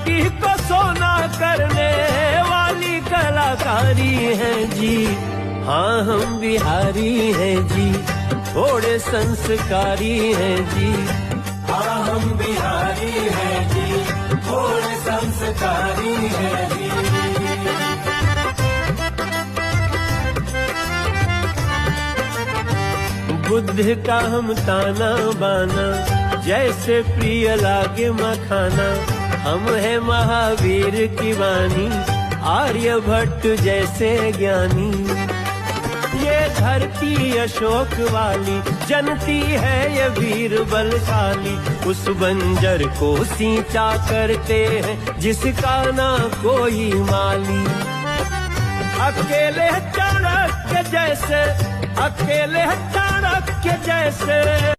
माटी को सोना करने वाली कलाकारी है जी। हाँ हम बिहारी हैं जी, थोड़े संस्कारी हैं जी। हाँ हम बिहारी हैं जी, थोड़े संस्कारी हैं जी। बुद्ध का हम ताना बाना, जैसे प्रिय लागे मखाना। हम है महावीर की वाणी, आर्यभट्ट जैसे ज्ञानी। ये धरती अशोक वाली, जनती है ये वीर बलशाली। उस बंजर को सींचा करते हैं, जिसका ना कोई माली। अकेले चाणक्य जैसे, अकेले चाणक्य जैसे